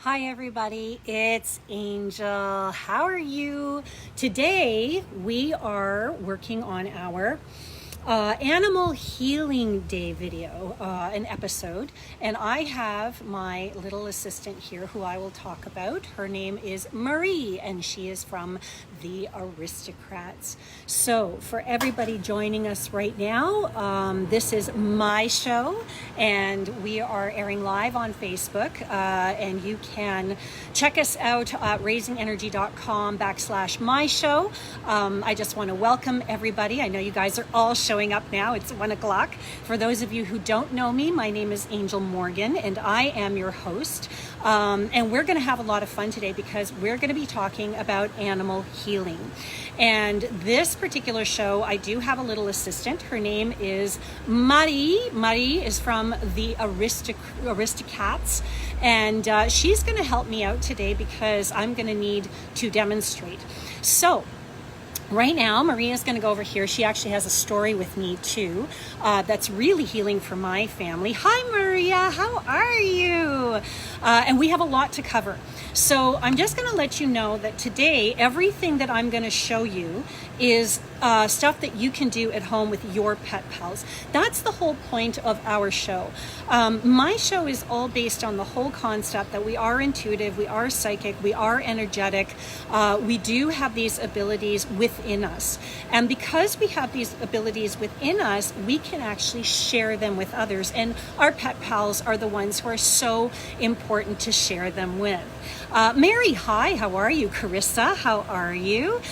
Hi everybody, it's Angel. How are you? Today we are working on our Animal Healing Day video, an episode, and I have my little assistant here who I will talk about. Her name is Marie and she is from the Aristocrats. So for everybody joining us right now, this is my show and we are airing live on Facebook, and you can check us out at raisingenergy.com/my show. I just want to welcome everybody. I know you guys are all showing up now. It's 1 o'clock. For those of you who don't know me, my name is Angel Morgan and I am your host. And we're going to have a lot of fun today because we're going to be talking about animal healing. And this particular show, I do have a little assistant. Her name is Marie. Marie is from the Aristocrats, and she's going to help me out today because I'm going to need to demonstrate. So right now, Maria's going to go over here. She actually has a story with me too that's really healing for my family. Hi, Maria. How are you? And we have a lot to cover. So I'm just going to let you know that today, everything that I'm going to show you is stuff that you can do at home with your pet pals. That's the whole point of our show. My show is all based on the whole concept that we are intuitive, we are psychic, we are energetic. We do have these abilities within us. And because we have these abilities within us, we can actually share them with others. And our pet pals are the ones who are so important to share them with. Mary, hi, how are you? Carissa, how are you?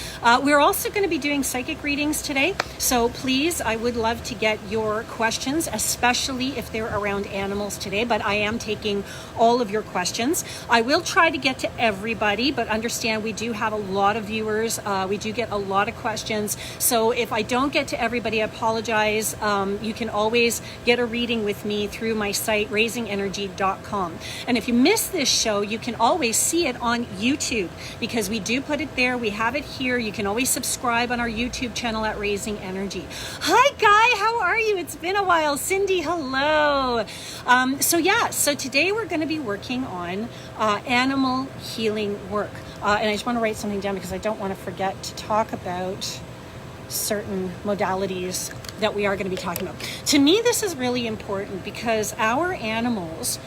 We're also going to be doing psychic readings today. So please, I would love to get your questions, especially if they're around animals today, but I am taking all of your questions. I will try to get to everybody, but understand we do have a lot of viewers. We do get a lot of questions. So if I don't get to everybody, I apologize. You can always get a reading with me through my site, raisingenergy.com. And if you miss this show, you can always see it on YouTube because we do put it there. We have it here. You can always subscribe on our YouTube channel at Raising Energy. Hi, Guy. How are you? It's been a while. Cindy, hello. So today we're going to be working on animal healing work. And I just want to write something down because I don't want to forget to talk about certain modalities that we are going to be talking about. To me, this is really important because our animals,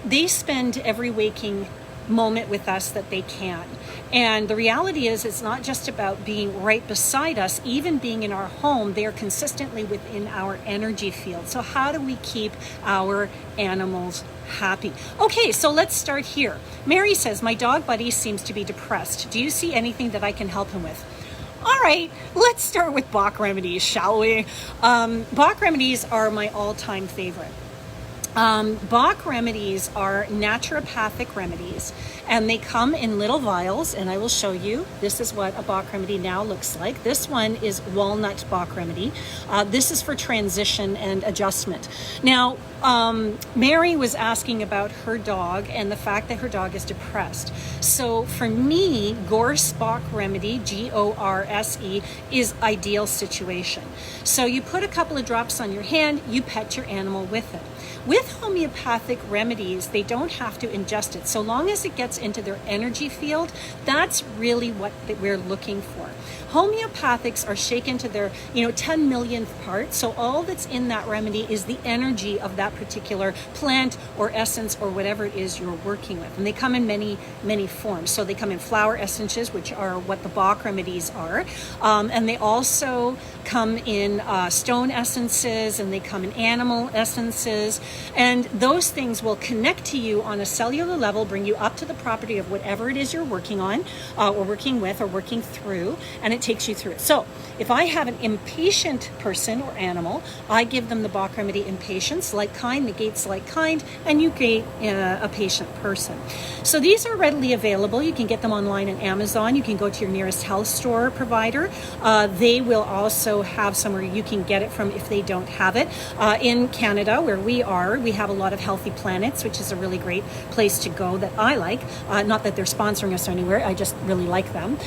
they spend every waking moment with us that they can. And the reality is it's not just about being right beside us, even being in our home, they are consistently within our energy field. So how do we keep our animals happy? Okay, so let's start here. Mary says, my dog Buddy seems to be depressed. Do you see anything that I can help him with? All right, let's start with Bach remedies, shall we? Bach remedies are my all-time favorite. Bach remedies are naturopathic remedies and they come in little vials, and I will show you. This is what a Bach remedy now looks like. This one is walnut Bach remedy. This is for transition and adjustment. Now, Mary was asking about her dog and the fact that her dog is depressed. So for me, Gorse Bach remedy, Gorse, is ideal situation. So you put a couple of drops on your hand, you pet your animal with it. With homeopathic remedies, they don't have to ingest it. So long as it gets into their energy field, that's really what we're looking for. Homeopathics are shaken to their 10 millionth part. So all that's in that remedy is the energy of that particular plant or essence or whatever it is you're working with. And they come in many, many forms. So they come in flower essences, which are what the Bach remedies are. And they also come in stone essences, and they come in animal essences. And those things will connect to you on a cellular level, bring you up to the property of whatever it is you're working on or working with or working through, and it takes you through it. So if I have an impatient person or animal, I give them the Bach remedy impatience. Like kind negates like kind, and you get a patient person. So these are readily available. You can get them online on Amazon. You can go to your nearest health store provider. They will also have somewhere you can get it from if they don't have it. In Canada, where we are, we have a lot of Healthy Planets, which is a really great place to go that I like. Not that they're sponsoring us anywhere, I just really like them.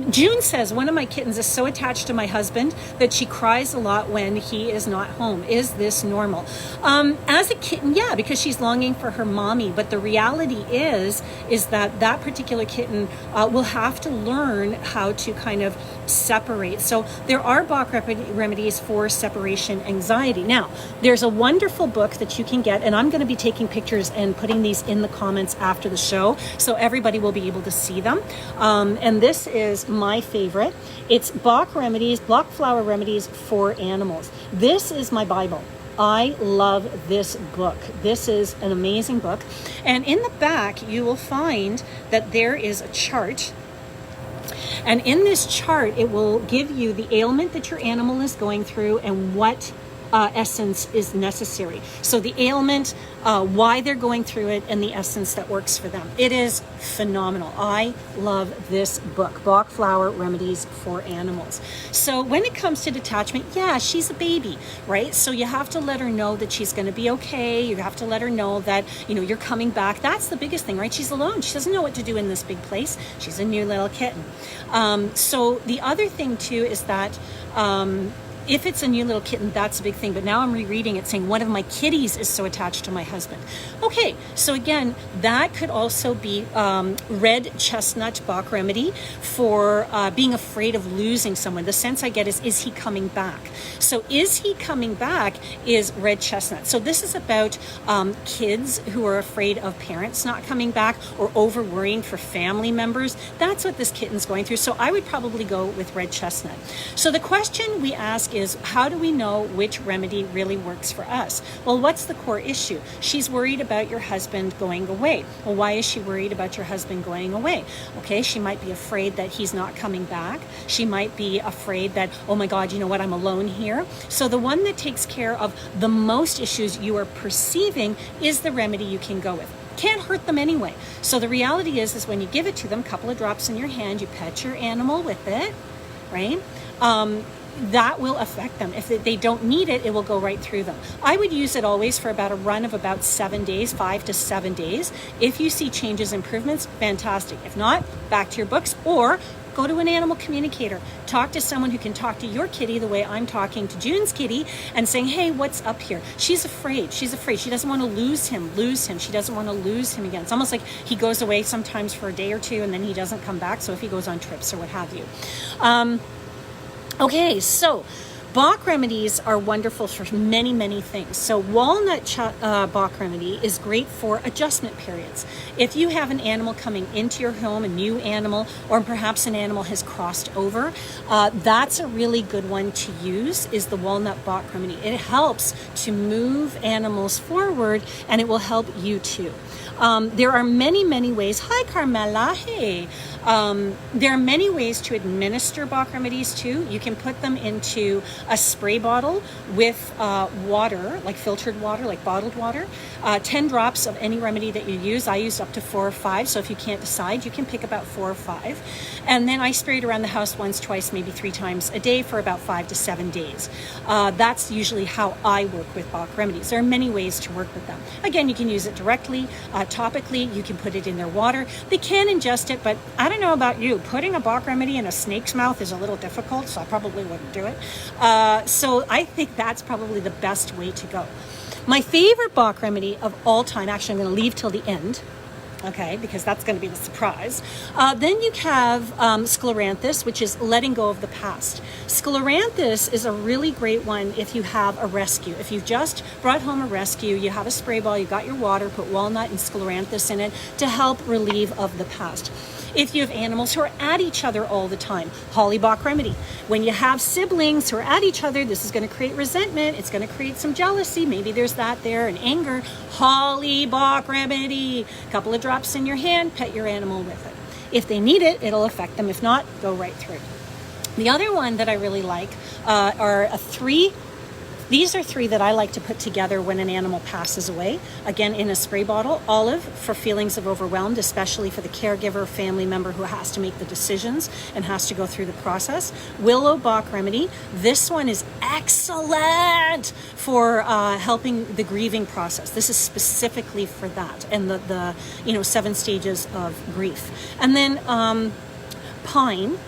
June says, one of of my kittens is so attached to my husband that she cries a lot when he is not home. Is this normal? As a kitten, yeah, because she's longing for her mommy. But the reality is that that particular kitten will have to learn how to kind of separate. So there are Bach remedies for separation anxiety. Now, there's a wonderful book that you can get, and I'm going to be taking pictures and putting these in the comments after the show, so everybody will be able to see them. And this is my favorite. It's Bach flower remedies for animals. This is my Bible. I love this book. This is an amazing book. And in the back, you will find that there is a chart. And in this chart, it will give you the ailment that your animal is going through and what essence is necessary. So the ailment, why they're going through it, and the essence that works for them. It is phenomenal. I love this book, Bach Flower Remedies for Animals. So when it comes to detachment, yeah, she's a baby, right? So you have to let her know that she's going to be okay. You have to let her know that, you know, you're coming back. That's the biggest thing, right? She's alone. She doesn't know what to do in this big place. She's a new little kitten. So the other thing too is that if it's a new little kitten, that's a big thing. But now I'm rereading it saying one of my kitties is so attached to my husband. Okay, so again, that could also be red chestnut Bach remedy for being afraid of losing someone. The sense I get is he coming back? So is he coming back is red chestnut. So this is about kids who are afraid of parents not coming back or over worrying for family members. That's what this kitten's going through. So I would probably go with red chestnut. So the question we ask is, how do we know which remedy really works for us? Well, what's the core issue? She's worried about your husband going away. Well, why is she worried about your husband going away? Okay, she might be afraid that he's not coming back. She might be afraid that, oh my God, you know what, I'm alone here. So the one that takes care of the most issues you are perceiving is the remedy you can go with. Can't hurt them anyway. So the reality is when you give it to them, a couple of drops in your hand, you pet your animal with it, right? That will affect them. If they don't need it, it will go right through them. I would use it always for about a run of about 7 days, 5 to 7 days. If you see changes, improvements, fantastic. If not, back to your books or go to an animal communicator. Talk to someone who can talk to your kitty the way I'm talking to June's kitty and saying, hey, what's up here? She's afraid. She's afraid. She doesn't want to lose him. She doesn't want to lose him again. It's almost like he goes away sometimes for a day or two and then he doesn't come back. So if he goes on trips or what have you. Okay, so Bach remedies are wonderful for many, many things. So walnut Bach remedy is great for adjustment periods. If you have an animal coming into your home, a new animal, or perhaps an animal has crossed over, that's a really good one to use, is the walnut Bach remedy. It helps to move animals forward and it will help you too. There are many, many ways. Hi, Carmela. Hey. There are many ways to administer Bach remedies too. You can put them into a spray bottle with water, like filtered water, like bottled water. 10 drops of any remedy that you use. I use up to 4 or 5. So if you can't decide, you can pick about 4 or 5. And then I spray it around the house once, twice, maybe 3 times a day for about 5 to 7 days. That's usually how I work with Bach remedies. There are many ways to work with them. Again, you can use it directly, topically. You can put it in their water. They can ingest it, but I don't know about you. Putting a Bach remedy in a snake's mouth is a little difficult, so I probably wouldn't do it. So I think that's probably the best way to go. My favorite Bach remedy of all time, actually I'm going to leave till the end, okay, because that's going to be the surprise. Then you have Scleranthus, which is letting go of the past. Scleranthus is a really great one if you have a rescue. If you've just brought home a rescue, you have a spray ball, you got your water, put walnut and Scleranthus in it to help relieve of the past. If you have animals who are at each other all the time, Holly Bach remedy. When you have siblings who are at each other, this is going to create resentment. It's going to create some jealousy. Maybe there's that there, and anger. Holly Bach remedy. A couple of drops in your hand, pet your animal with it. If they need it, it'll affect them. If not, go right through. The other one that I really like are 3. These are 3 that I like to put together when an animal passes away. Again, in a spray bottle. Olive for feelings of overwhelmed, especially for the caregiver, family member who has to make the decisions and has to go through the process. Willow Bach remedy. This one is excellent for helping the grieving process. This is specifically for that and the 7 stages of grief. And then pine.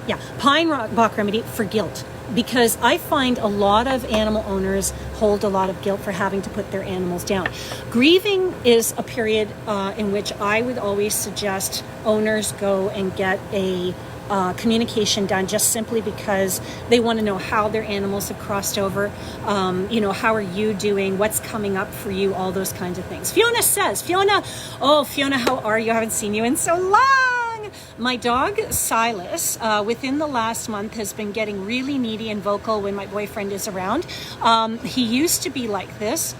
Yeah, pine rock Bach remedy for guilt, because I find a lot of animal owners hold a lot of guilt for having to put their animals down. Grieving is a period in which I would always suggest owners go and get a communication done, just simply because they want to know how their animals have crossed over. How are you doing? What's coming up for you? All those kinds of things. Fiona says, Fiona, how are you? I haven't seen you in so long. My dog, Silas, within the last month has been getting really needy and vocal when my boyfriend is around. He used to be like this.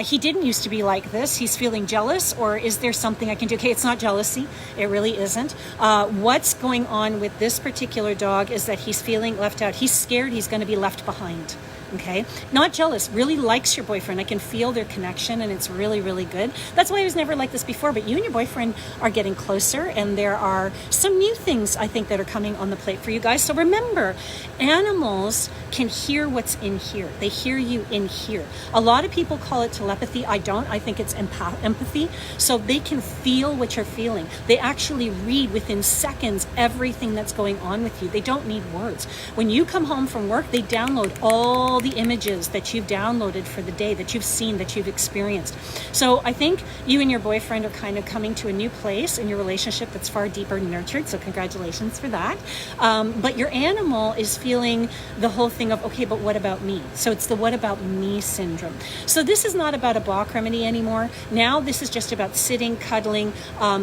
He didn't used to be like this. He's feeling jealous, or is there something I can do? Okay, it's not jealousy. It really isn't. What's going on with this particular dog is that he's feeling left out. He's scared he's going to be left behind. Okay, not jealous, really likes your boyfriend. I can feel their connection, and it's really, really good. That's why I was never like this before, but you and your boyfriend are getting closer, and there are some new things I think that are coming on the plate for you guys. So remember, animals can hear what's in here. They hear you in here. A lot of people call it telepathy. I don't. I think it's empathy. So they can feel what you're feeling. They actually read within seconds everything that's going on with you. They don't need words. When you come home from work, they download all the images that you've downloaded for the day, that you've seen, that you've experienced. So I think you and your boyfriend are kind of coming to a new place in your relationship that's far deeper and nurtured. So congratulations for that. But your animal is feeling the whole thing of, okay, but what about me? So it's the what about me syndrome. So this is not about a Bach remedy anymore. Now this is just about sitting, cuddling.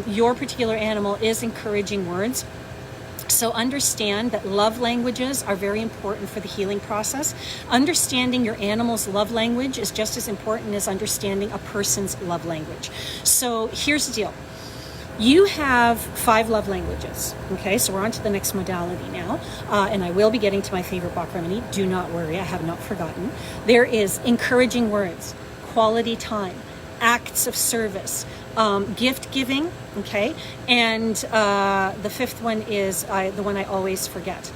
Your particular animal is encouraging words. So understand that love languages are very important for the healing process. Understanding your animal's love language is just as important as understanding a person's love language. So here's the deal. You have 5 love languages. Okay, so we're on to the next modality now. And I will be getting to my favorite Bach remedy. Do not worry, I have not forgotten. There is encouraging words, quality time, acts of service, gift giving, okay? And the 5th one is the one I always forget.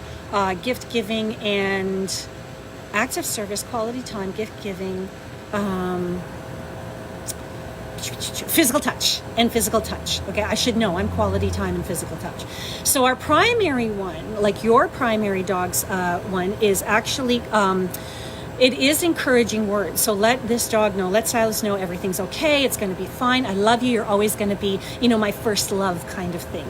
Gift giving and acts of service, quality time, gift giving, physical touch and physical touch. Okay, I should know. I'm quality time and physical touch. So our primary one, like your primary dog's one, is actually it is encouraging words. So let this dog know, let Silas know everything's okay, it's going to be fine, I love you, you're always going to be, my first love kind of thing.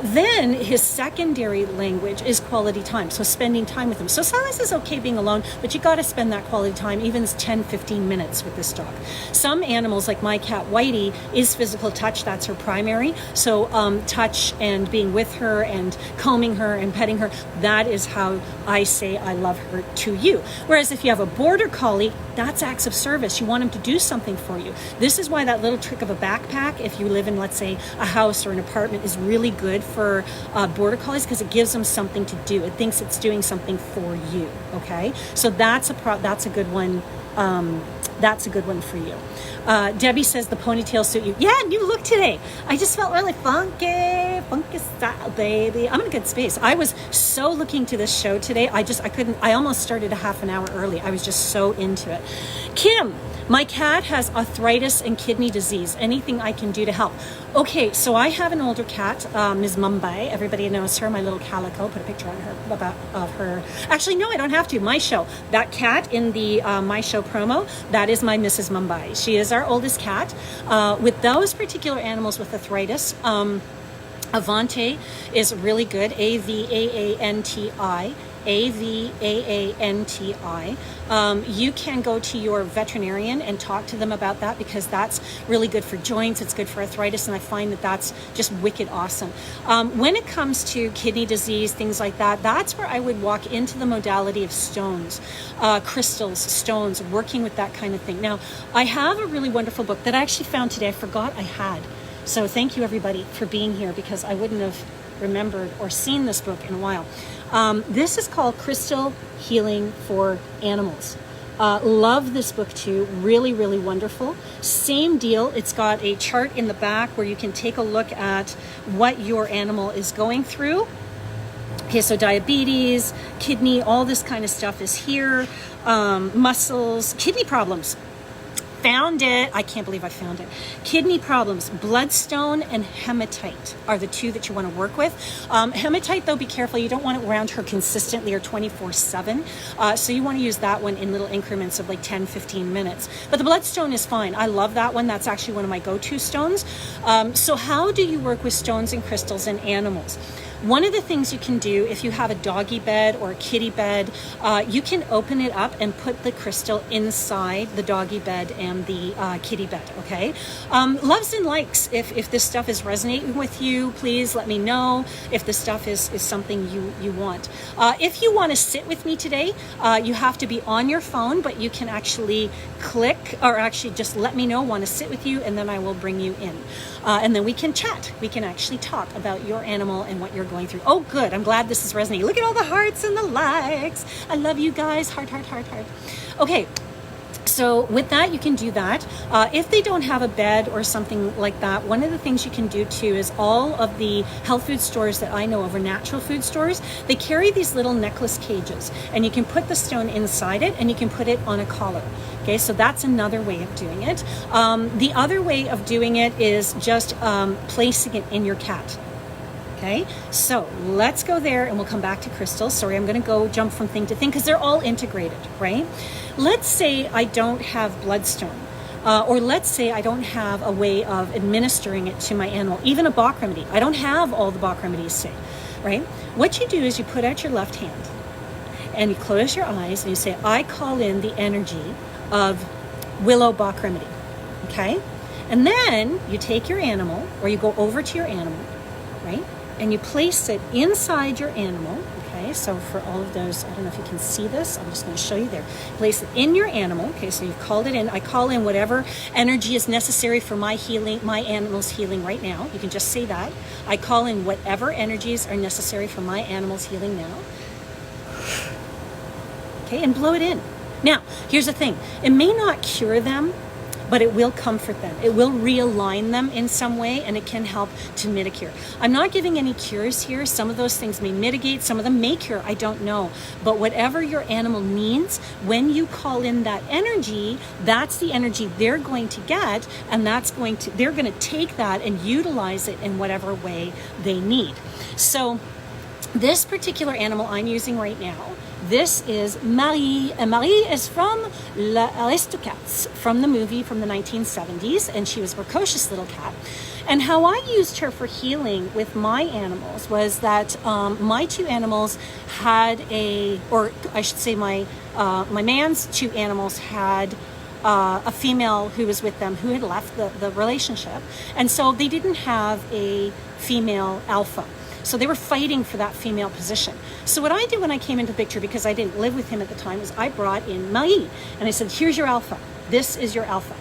Then his secondary language is quality time, so spending time with him. So Silas is okay being alone, but you got to spend that quality time, even 10-15 minutes with this dog. Some animals, like my cat Whitey, is physical touch, that's her primary. So touch and being with her and combing her and petting her, that is how I say I love her to you. Whereas if you have a border collie, that's acts of service. You want him to do something for you. This is why that little trick of a backpack, if you live in, let's say, a house or an apartment, is really good for border collies, because it gives them something to do. It thinks it's doing something for you. Okay, so that's a good one. That's a good one for you. Debbie says the ponytail suit you. Yeah, new look today. I just felt really funky style, baby. I'm in a good space. I was so looking to this show today. I almost started a half an hour early. I was just so into it. Kim, my cat has arthritis and kidney disease. Anything I can do to help? Okay, so I have an older cat, Ms. Mumbai. Everybody knows her, my little calico. Put a picture on her of her. Actually, no, I don't have to. My show. That cat in the My Show promo, that is my Mrs. Mumbai. She is our oldest cat. With those particular animals with arthritis, Avanti is really good. Avanti. Avanti. You can go to your veterinarian and talk to them about that, because that's really good for joints, it's good for arthritis, and I find that that's just wicked awesome. When it comes to kidney disease, things like that, that's where I would walk into the modality of stones, crystals, stones, working with that kind of thing. Now, I have a really wonderful book that I actually found today. I forgot I had. So thank you, everybody, for being here, because I wouldn't have remembered or seen this book in a while. This is called Crystal Healing for Animals. Love this book too. Really, really wonderful. Same deal. It's got a chart in the back where you can take a look at what your animal is going through. Okay, so diabetes, kidney, all this kind of stuff is here. Muscles, kidney problems. found it. I can't believe I found it. Kidney problems, bloodstone and hematite are the two that you want to work with. Hematite, though, be careful. You don't want it around her consistently or 24/7. So you want to use that one in little increments of like 10, 15 minutes. But the bloodstone is fine. I love that one. That's actually one of my go-to stones. So how do you work with stones and crystals and animals? One of the things you can do if you have a doggy bed or a kitty bed, you can open it up and put the crystal inside the doggy bed and the kitty bed, okay? Loves and likes. If this stuff is resonating with you, please let me know if this stuff is something you want. If you want to sit with me today, you have to be on your phone, but you can actually click or actually just let me know, want to sit with you, and then I will bring you in. And then we can chat. We can actually talk about your animal and what you're going through. Oh, good. I'm glad this is resonating. Look at all the hearts and the likes. I love you guys. Heart, heart, heart, heart. Okay. So with that, you can do that. If they don't have a bed or something like that, one of the things you can do too is all of the health food stores that I know of, or natural food stores, they carry these little necklace cages, and you can put the stone inside it and you can put it on a collar. Okay, so that's another way of doing it. The other way of doing it is just placing it in your cat. Okay, so let's go there and we'll come back to crystals. Sorry, I'm going to go jump from thing to thing because they're all integrated, right? Let's say I don't have bloodstone, or let's say I don't have a way of administering it to my animal, even a Bach remedy. I don't have all the Bach remedies, say, right? What you do is you put out your left hand and you close your eyes and you say, I call in the energy of Willow Bach remedy, okay? And then you take your animal, or you go over to your animal, right? And you place it inside your animal, okay? So for all of those, I don't know if you can see this. I'm just going to show you there. Place it in your animal, okay? So you've called it in. I call in whatever energy is necessary for my healing, my animal's healing right now. You can just say that. I call in whatever energies are necessary for my animal's healing now. Okay, and blow it in. Now, here's the thing. It may not cure them, but it will comfort them. It will realign them in some way, and it can help to mitigate. I'm not giving any cures here. Some of those things may mitigate, some of them may cure, I don't know. But whatever your animal needs, when you call in that energy, that's the energy they're going to get, and they're going to take that and utilize it in whatever way they need. So this particular animal I'm using right now, this is Marie, and Marie is from Les Aristocats, from the movie from the 1970s, and she was a precocious little cat. And how I used her for healing with my animals was that my two animals had or I should say my man's two animals had a female who was with them who had left the relationship, and so they didn't have a female alpha. So they were fighting for that female position. So what I did when I came into the picture, because I didn't live with him at the time, is I brought in Marie. And I said, here's your alpha. This is your alpha.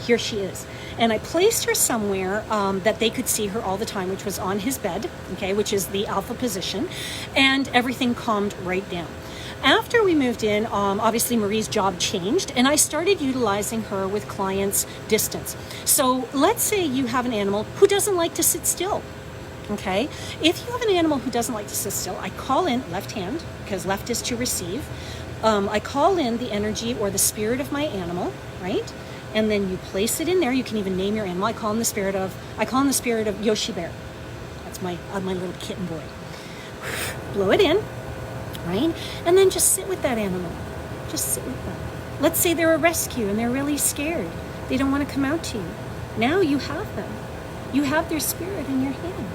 Here she is. And I placed her somewhere that they could see her all the time, which was on his bed, okay, which is the alpha position. And everything calmed right down. After we moved in, obviously Marie's job changed, and I started utilizing her with clients distance. So let's say you have an animal who doesn't like to sit still. Okay, if you have an animal who doesn't like to sit still, I call in left hand, because left is to receive. I call in the energy or the spirit of my animal, right? And then you place it in there. You can even name your animal. I call in the spirit of Yoshi Bear. That's my little kitten boy. Blow it in, right? And then just sit with that animal. Just sit with them. Let's say they're a rescue and they're really scared. They don't want to come out to you. Now you have them. You have their spirit in your hand.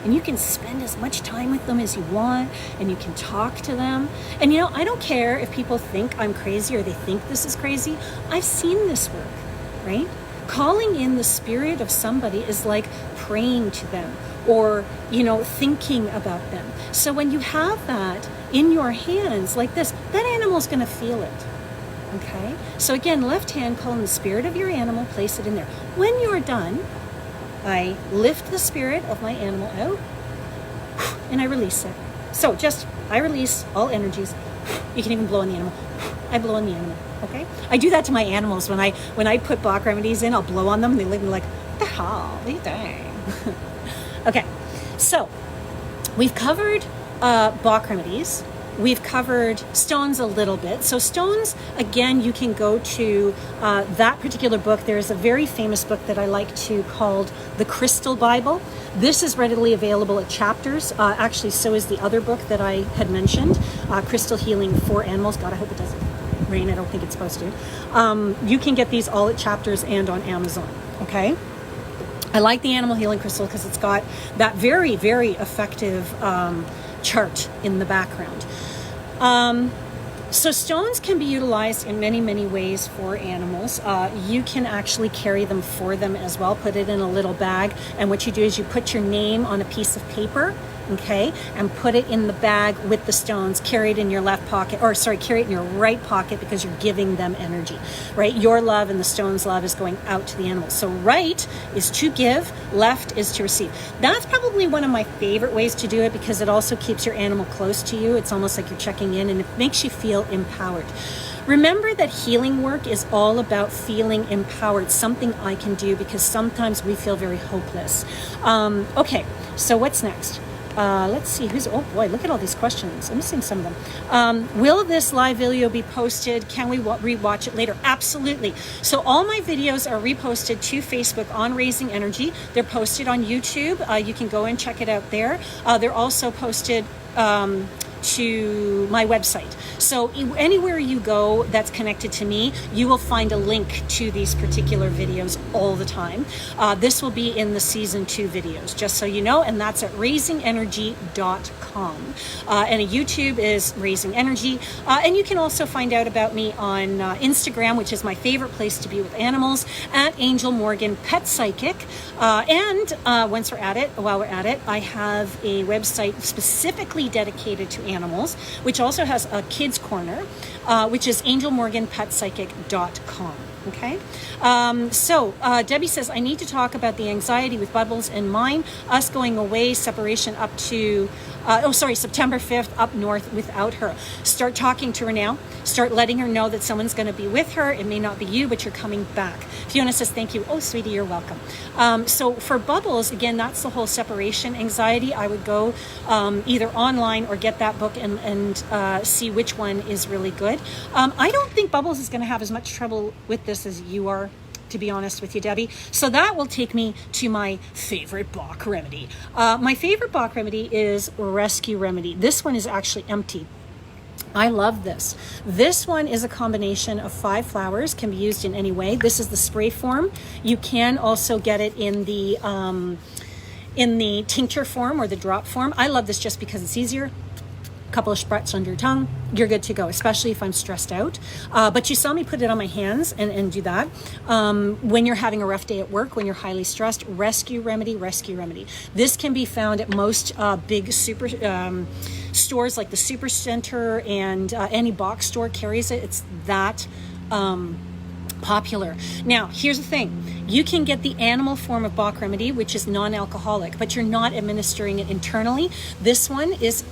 And you can spend as much time with them as you want, and you can talk to them. And I don't care if people think I'm crazy or they think this is crazy. I've seen this work, right? Calling in the spirit of somebody is like praying to them or, thinking about them. So when you have that in your hands like this, that animal's going to feel it. Okay? So again, left hand, call in the spirit of your animal, place it in there. When you're done, I lift the spirit of my animal out and I release it. So I release all energies. You can even blow on the animal. I blow on the animal, okay? I do that to my animals. When I put Bach remedies in, I'll blow on them and they look at me like, what the hell? What are you doing? Okay, so we've covered Bach remedies. we've covered stones a little bit. So stones, again, you can go to that particular book. There's a very famous book that I like to called The Crystal Bible. This is readily available at Chapters. Actually, so is the other book that I had mentioned, Crystal Healing for Animals. God, I hope it doesn't rain. I don't think it's supposed to. You can get these all at Chapters and on Amazon, okay? I like the animal healing crystal because it's got that very, very effective chart in the background. So stones can be utilized in many, many ways for animals. You can actually carry them for them as well. Put it in a little bag, and what you do is you put your name on a piece of paper, okay, and put it in the bag with the stones. Carry it in your left pocket, or sorry, carry it in your right pocket, because you're giving them energy, right? Your love and the stone's love is going out to the animals. So right is to give, left is to receive. That's probably one of my favorite ways to do it, because it also keeps your animal close to you. It's almost like you're checking in, and it makes you feel empowered. Remember that healing work is all about feeling empowered, something I can do, because sometimes we feel very hopeless. Okay, so what's next? Let's see oh boy, look at all these questions. I'm missing some of them. Will this live video be posted? Can we rewatch it later? Absolutely. So all my videos are reposted to Facebook on Raising Energy. They're posted on YouTube. You can go and check it out there. They're also posted to my website. So anywhere you go that's connected to me, you will find a link to these particular videos all the time. This will be in the season 2 videos, just so you know, and that's at raisingenergy.com. And YouTube is Raising Energy. And you can also find out about me on Instagram, which is my favorite place to be with animals, at Angel Morgan Pet Psychic. And while we're at it, I have a website specifically dedicated to animals, which also has a kids corner, which is angelmorganpetpsychic.com. Okay. So Debbie says, I need to talk about the anxiety with Bubbles and mine, us going away, separation up to, September 5th up north without her. Start talking to her now. Start letting her know that someone's going to be with her. It may not be you, but you're coming back. Fiona says, thank you. Oh, sweetie, you're welcome. So for Bubbles, again, that's the whole separation anxiety. I would go either online or get that book and see which one is really good. I don't think Bubbles is going to have as much trouble with this as you are, to be honest with you, Debbie. So that will take me to my favorite Bach remedy. My favorite Bach remedy is Rescue Remedy. This one is actually empty. I love this. This one is a combination of 5 flowers, can be used in any way. This is the spray form. You can also get it in the tincture form or the drop form. I love this just because it's easier. Couple of spritz under your tongue, you're good to go, especially if I'm stressed out. But you saw me put it on my hands and do that. When you're having a rough day at work, when you're highly stressed, Rescue Remedy. This can be found at most big super stores like the Super Center, and any box store carries it. It's that popular. Now, here's the thing. You can get the animal form of Bach remedy, which is non-alcoholic, but you're not administering it internally. This one is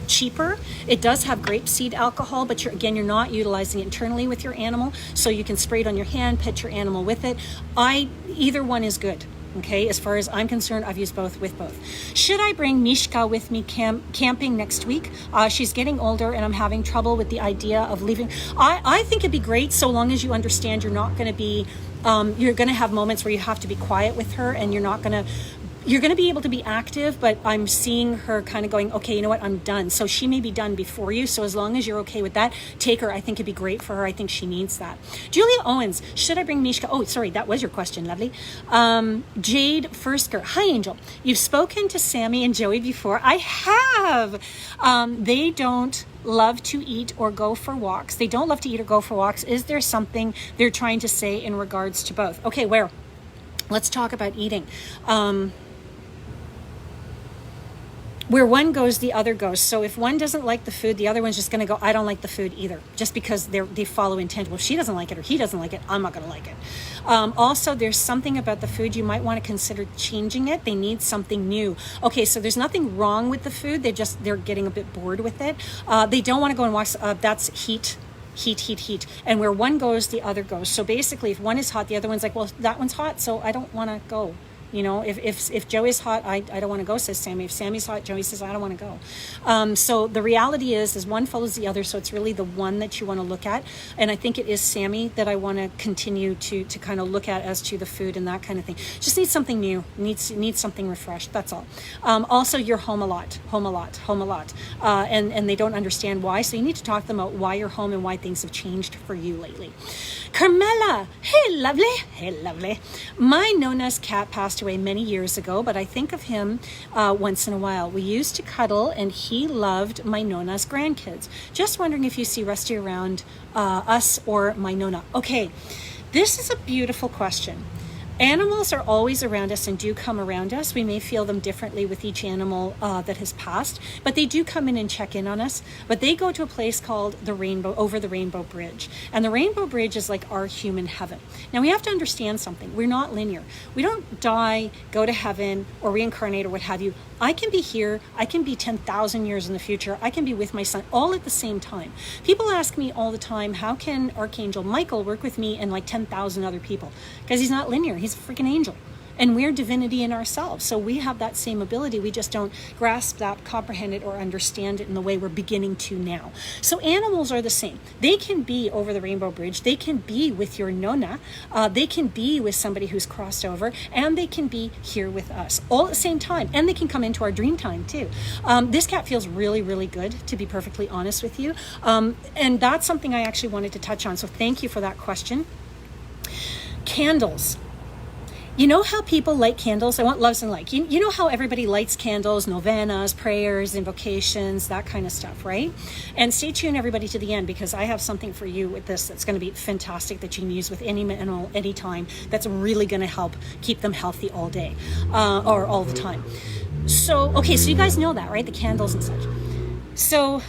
cheaper. It does have grapeseed alcohol, but you're not utilizing it internally with your animal, so you can spray it on your hand, pet your animal with it. Either one is good. Okay, as far as I'm concerned, I've used both with both. Should I bring Mishka with me camping next week? She's getting older and I'm having trouble with the idea of leaving. I think it'd be great, so long as you understand you're not going to be, you're going to have moments where you have to be quiet with her, and you're going to be able to be active, but I'm seeing her kind of going, okay, you know what, I'm done. So she may be done before you. So as long as you're okay with that, take her. I think it'd be great for her. I think she needs that. Julia Owens, should I bring Mishka? Oh, sorry, that was your question, lovely. Jade Fursker, hi, Angel. You've spoken to Sammy and Joey before. I have. They don't love to eat or go for walks. They don't love to eat or go for walks. Is there something they're trying to say in regards to both? Okay, where? Let's talk about eating. Where one goes, the other goes. So if one doesn't like the food, the other one's just going to go, I don't like the food either, just because they follow intent. Well, if she doesn't like it or he doesn't like it, I'm not going to like it. Also, there's something about the food you might want to consider changing it. They need something new. Okay, so there's nothing wrong with the food. They're getting a bit bored with it. They don't want to go and watch. That's heat. And where one goes, the other goes. So basically, if one is hot, the other one's like, well, that one's hot, so I don't want to go. You know, if Joey's hot, I don't want to go, says Sammy. If Sammy's hot, Joey says, I don't want to go. So the reality is one follows the other. So it's really the one that you want to look at. And I think it is Sammy that I want to continue to kind of look at as to the food and that kind of thing. Just needs something new, needs something refreshed. That's all. Also, you're home a lot. And they don't understand why. So you need to talk to them about why you're home and why things have changed for you lately. Carmela, hey lovely. My Nona's cat passed away many years ago, but I think of him once in a while. We used to cuddle and he loved my Nona's grandkids. Just wondering if you see Rusty around us or my Nona. Okay, this is a beautiful question. Animals are always around us and do come around us. We may feel them differently with each animal that has passed, but they do come in and check in on us. But they go to a place called over the Rainbow Bridge. And the Rainbow Bridge is like our human heaven. Now we have to understand something. We're not linear. We don't die, go to heaven, or reincarnate or what have you. I can be here, I can be 10,000 years in the future, I can be with my son all at the same time. People ask me all the time, how can Archangel Michael work with me and like 10,000 other people? Because he's not linear, he's a freaking angel. And we're divinity in ourselves. So we have that same ability. We just don't grasp that, comprehend it, or understand it in the way we're beginning to now. So animals are the same. They can be over the Rainbow Bridge. They can be with your Nona. They can be with somebody who's crossed over. And they can be here with us all at the same time. And they can come into our dream time too. This cat feels really, really good, to be perfectly honest with you. And that's something I actually wanted to touch on. So thank you for that question. Candles. You know how people light candles? I want loves and like. You know how everybody lights candles, novenas, prayers, invocations, that kind of stuff, right? And stay tuned, everybody, to the end, because I have something for you with this that's going to be fantastic that you can use with any animal, anytime. That's really going to help keep them healthy all day or all the time. So, okay, so you guys know that, right? The candles and such. So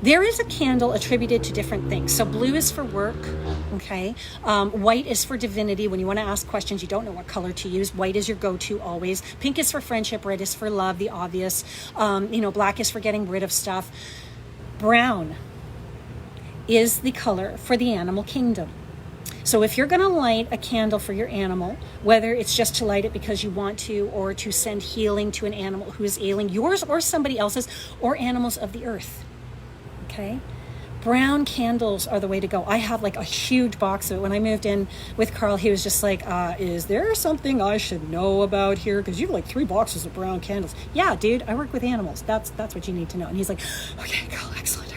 there is a candle attributed to different things. So blue is for work, okay? White is for divinity. When you want to ask questions, you don't know what color to use. White is your go-to always. Pink is for friendship. Red is for love, the obvious. Black is for getting rid of stuff. Brown is the color for the animal kingdom. So if you're going to light a candle for your animal, whether it's just to light it because you want to or to send healing to an animal who is ailing, yours or somebody else's, or animals of the earth, okay? Brown candles are the way to go. I have like a huge box of it. When I moved in with Carl, he was just like, is there something I should know about here? Because you have like 3 boxes of brown candles. Yeah, dude, I work with animals. That's what you need to know. And he's like, okay, Carl, excellent.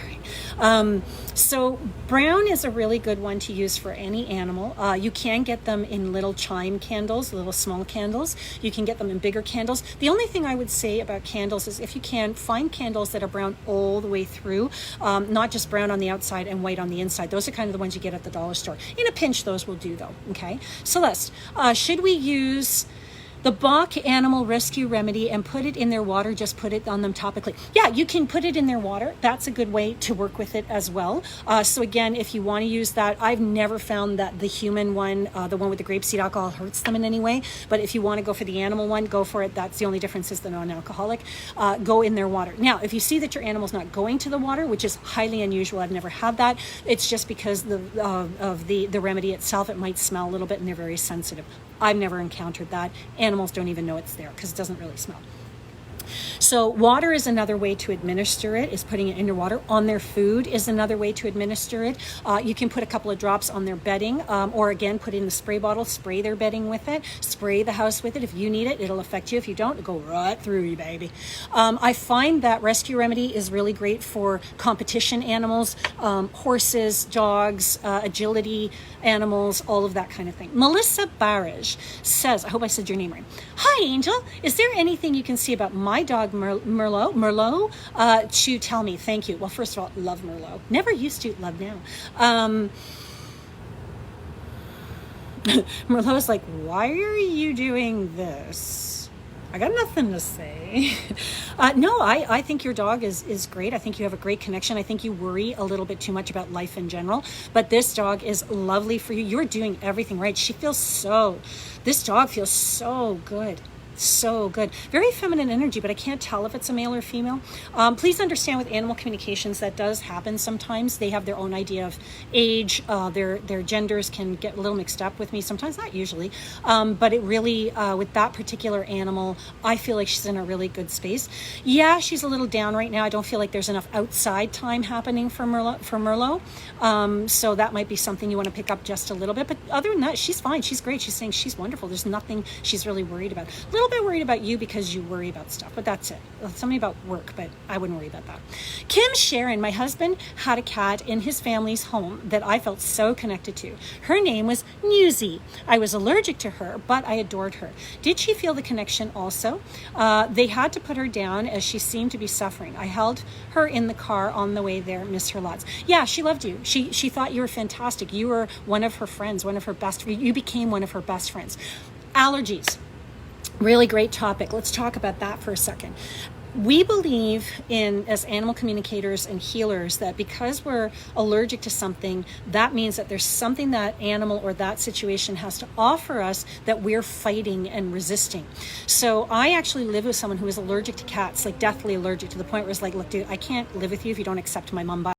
All right. So brown is a really good one to use for any animal. You can get them in little chime candles, little small candles. You can get them in bigger candles. The only thing I would say about candles is if you can, find candles that are brown all the way through, not just brown on the outside and white on the inside. Those are kind of the ones you get at the dollar store. In a pinch, those will do though, okay? Celeste, should we use the Bach Animal Rescue Remedy and put it in their water, just put it on them topically? Yeah, you can put it in their water. That's a good way to work with it as well. So again, if you want to use that, I've never found that the human one, the one with the grapeseed alcohol, hurts them in any way. But if you want to go for the animal one, go for it. That's the only difference, is the non-alcoholic. Go in their water. Now, if you see that your animal's not going to the water, which is highly unusual, I've never had that, it's just because of the remedy itself. It might smell a little bit and they're very sensitive. I've never encountered that. Animals don't even know it's there because it doesn't really smell. So water is another way to administer it, is putting it in your water. On their food is another way to administer it. You can put a couple of drops on their bedding, or again, put in the spray bottle, spray their bedding with it, spray the house with it. If you need it, it'll affect you. If you don't, it'll go right through you, baby. I find that Rescue Remedy is really great for competition animals, horses, dogs, agility animals, all of that kind of thing. Melissa Barrage says, I hope I said your name right. Hi, Angel. Is there anything you can see about my dog Merlot to tell me? Thank you. Well, first of all, love Merlot. Never used to, love now. Merlot's like, why are you doing this? I got nothing to say. No, I think your dog is great. I think you have a great connection. I think you worry a little bit too much about life in general, but this dog is lovely for you. You're doing everything right. This dog feels so good. So good. Very feminine energy, but I can't tell if it's a male or female. Please understand with animal communications that does happen sometimes. They have their own idea of age. Their genders can get a little mixed up with me sometimes, not usually. But it really, with that particular animal, I feel like she's in a really good space. Yeah, she's a little down right now. I don't feel like there's enough outside time happening for Merlot. So that might be something you want to pick up just a little bit. But other than that, she's fine. She's great. She's saying she's wonderful. There's nothing she's really worried about. A little bit worried about you because you worry about stuff, but that's it. Something about work, but I wouldn't worry about that. Kim Sharon, my husband had a cat in his family's home that I felt so connected to. Her name was Newsy. I was allergic to her, but I adored her. Did she feel the connection also? They had to put her down as she seemed to be suffering. I held her in the car on the way there, miss her lots. Yeah, she loved you. She thought you were fantastic. You were one of her friends, you became one of her best friends. Allergies. Really great topic. Let's talk about that for a second. We believe as animal communicators and healers, that because we're allergic to something, that means that there's something that animal or that situation has to offer us that we're fighting and resisting. So I actually live with someone who is allergic to cats, like deathly allergic, to the point where it's like, look, dude, I can't live with you if you don't accept my mum.